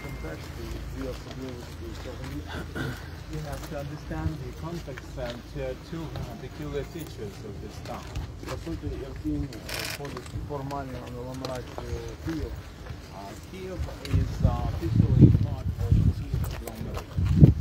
контексті, дві особливості цього міста. You have to understand the context and two peculiar features of this town. По суті, Ірпінь входить формально в агломерацію Київ. Kyiv is officially part of the Kyiv agglomeration.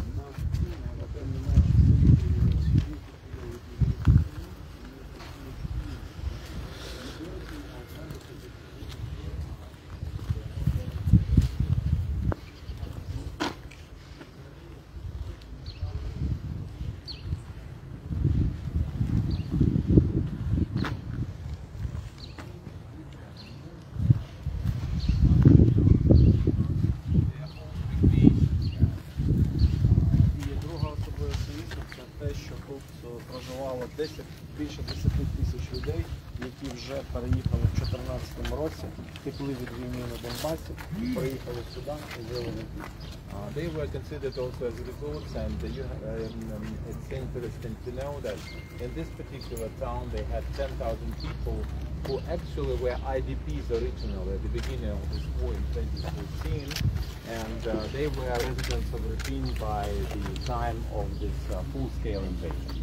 Проживало більше 10 тисяч людей, які вже переїхали в 2014 році, втекли від війни на Донбасі, приїхали сюди і жили в Ірпіні. They were considered also as resorts, and it's interesting to know that in this particular town they had 10,000 people who actually were IDPs originally at the beginning of this war in 2014, and they were residents of Irpin by the time of this full-scale invasion.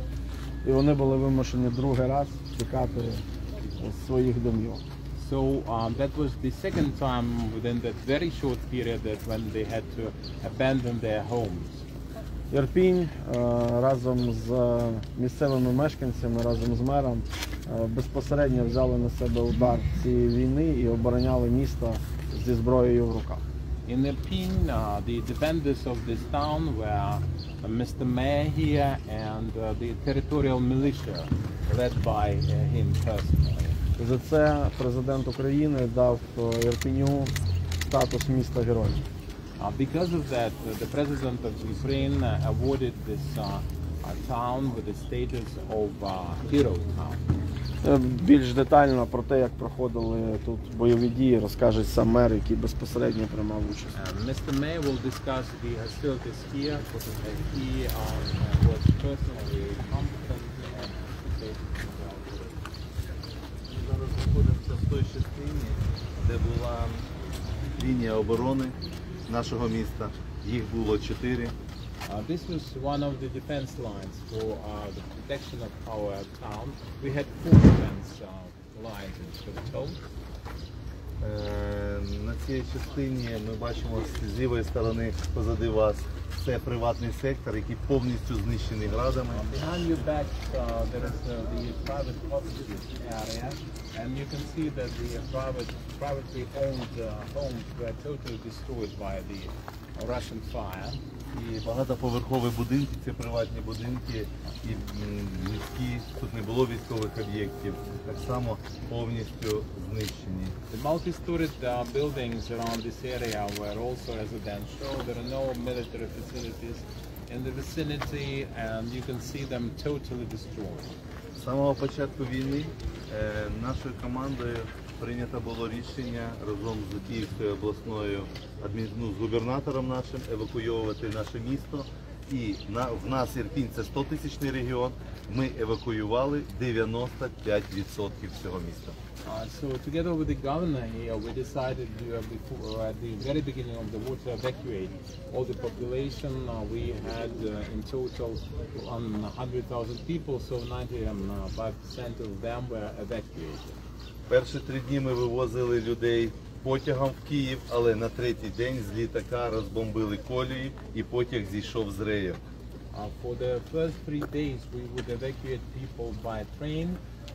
І вони були вимушені другий раз тікати з своїх домів. So that was the second time within that very short period that when they had to abandon their homes. Ірпінь разом з місцевими мешканцями, разом з мером безпосередньо взяли на себе удар цієї війни і обороняли місто зі зброєю в руках. In Irpin, the defenders of this town were Mr. Mayor here and the territorial militia led by him personally. За це президент України дав Ірпіню статус міста-героя. Because of that, the president of Ukraine awarded this town with the status of hero town. Більш детально про те, як проходили тут бойові дії, розкаже сам мер, який безпосередньо приймав участь. Mr. Mayor will discuss the hostilities here because he was personally competent and Зараз знаходимося в той частині, де була лінія оборони нашого міста. Їх було 4. This was one of the defense lines for the protection of our town. We had 4 defense lines in total. На цій частині ми бачимо з лівої сторони позади вас це приватний сектор, який повністю знищений градами. Behind your back there is the private offices area, and you can see that the privately owned homes were totally destroyed by the Russian fire. І багатоповерхові будинки, це приватні будинки, і міські, тут не було військових об'єктів, так само повністю знищені. The multi-storied buildings around this area were also residential. There are no military facilities in the vicinity, and you can see them totally destroyed. З самого початку війни нашою командою прийнято було рішення разом з Київською обласною з губернатором нашим евакуювати наше місто. І в нас Ірпінь це 100-тисячний регіон, ми евакуювали 95% всього міста. So together with the governor here, we decided at the very beginning of the war to evacuate all the population. We had in total 100,000 people, so 95% of them were evacuated. Перші 3 дні ми вивозили людей потягом в Київ, але на 3-й день з літака розбомбили колії і потяг зійшов з реїв. For the first 3 days we would evacuate people by train,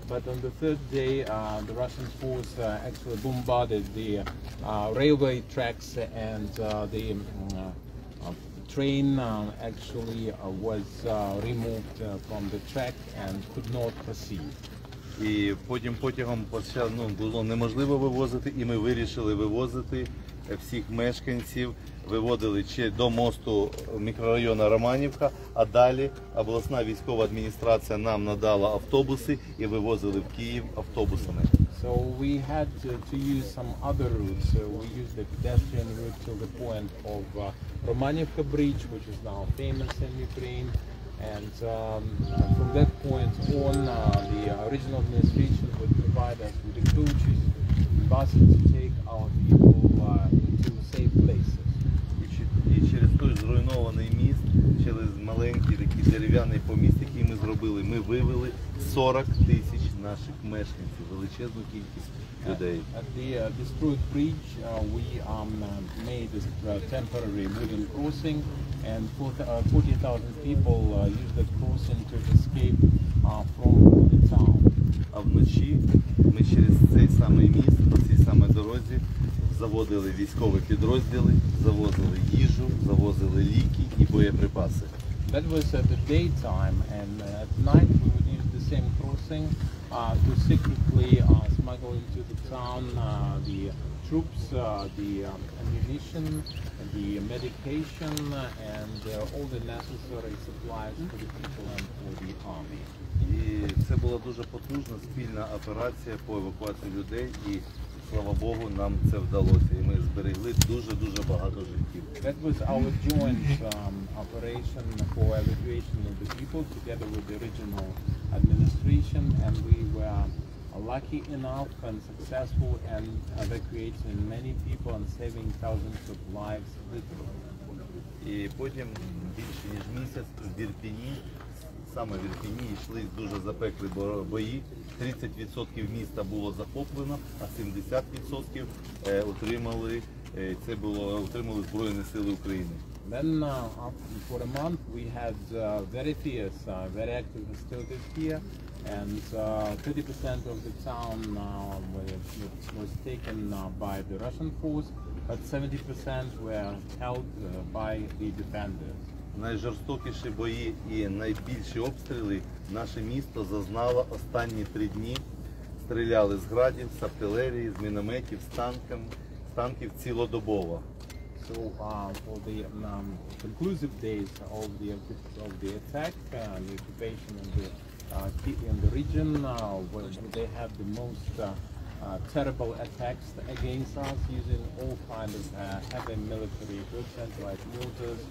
but on the 3rd day the Russian force actually bombarded the railway tracks, and the train actually was removed from the track and could not proceed. І потім потягом було неможливо вивозити, і ми вирішили вивозити всіх мешканців, виводили до мосту мікрорайону Романівка, а далі обласна військова адміністрація нам надала автобуси і вивозили в Київ автобусами. So we had to use some other routes. We used the pedestrian route to the point of Romanivka Bridge, which is now famous in Ukraine. And from that point on, the regional administration would provide us with the coaches, buses to take our people to safe places. зруйнований міст через маленький такий дерев'яний поміст, який ми зробили. Ми вивели 40 тисяч наших мешканців, величезну кількість людей. At the destroyed bridge, we made this temporary wooden crossing, and 40,000 people used that crossing to escape from the town. А вночі ми через цей самий міст, по цій самій дорозі, заводили військові підрозділи, завозили їжу, завозили ліки і боєприпаси. That was at the daytime, and at night we would use the same crossing to secretly smuggle into the town the troops, the ammunition, the medication, and all the necessary supplies for the people and for the army. І це була дуже потужна спільна операція по евакуації людей, і слава Богу, нам це вдалося, і ми зберегли дуже багато життів. That was our joint operation for evacuation of the people together with the regional administration, and we were lucky enough and successful in evacuating many people and saving thousands of lives literally. І потім більше ніж місяць в Ірпіні, саме в Ірпіні, йшли дуже запеклі бої. 30% міста було захоплено, а 70% отримали Збройні Сили України. Then for a month we had very fierce, very active hostilities here, and 30% of the town was taken by the Russian force, but 70% were held by the defenders. Найжорстокіші бої і найбільші обстріли наше місто зазнало останні 3 дні. Стріляли з градів, з артилерії, з мінометів, з танків цілодобово. So for the conclusive days of the attack and the occupation in the region, where they had the most terrible attacks against us using all kinds of heavy military equipment like mortars,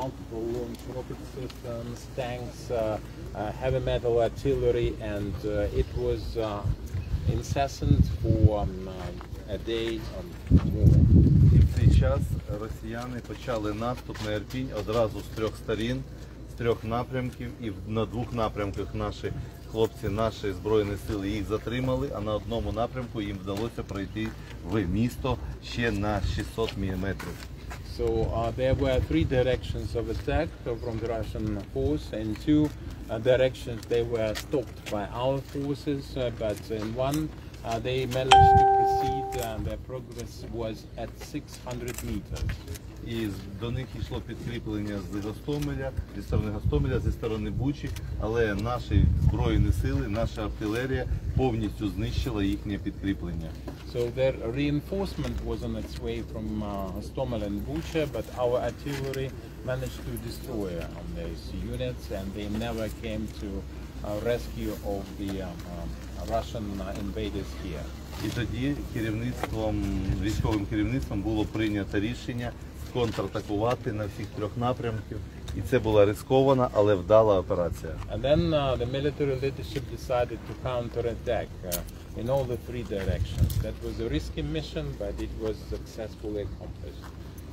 multiple launch rocket systems, tanks, heavy metal artillery, and it was incessant for a day or more. І в цей час росіяни почали наступ на Ірпінь одразу з 3 сторін, з 3 напрямків, і на 2 напрямках наші хлопці, наші Збройні Сили їх затримали, а на одному напрямку їм вдалося пройти в місто ще на 600 метрів. So there were 3 directions of attack from the Russian force, and 2 directions they were stopped by our forces, but in one they managed to proceed, and their progress was at 600 meters. І до них йшло підкріплення з Гостомеля, зі сторони Гостомеля, зі сторони Бучі, але наші Збройні Сили, наша артилерія повністю знищила їхнє підкріплення. So their reinforcement was on its way from Hostomel and Bucha, but our artillery managed to destroy these units, and they never came to rescue of the Russian invaders here. І тоді військовим керівництвом було прийнято рішення контратакувати на всіх 3 напрямків. І це була ризикована, але вдала операція. And then the military leadership decided to counterattack in all the 3 directions. That was a risky mission, but it was successfully accomplished.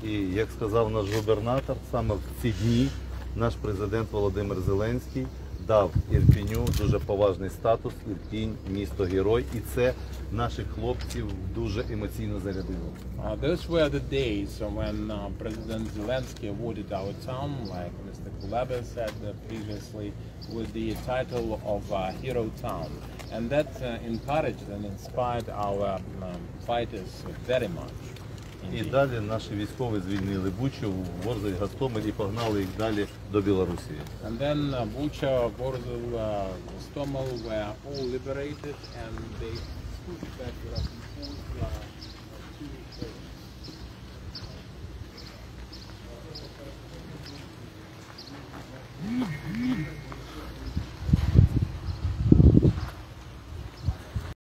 І як сказав наш губернатор, саме в ці дні наш президент Володимир Зеленський дав Ірпіню дуже поважний статус. Ірпінь – місто-герой, і це наших хлопців дуже емоційно зарядило. Those were the days when President Zelensky awarded our town, like Mr. Kulaba said previously, with the title of Hero Town. And that encouraged and inspired our fighters very much. І далі наші військові звільнили Бучу, Ворзель, Гостомель і погнали їх далі до Білорусі. And then Bucha, Ворзель, Hostomel were all liberated, and they pushed back the Russian force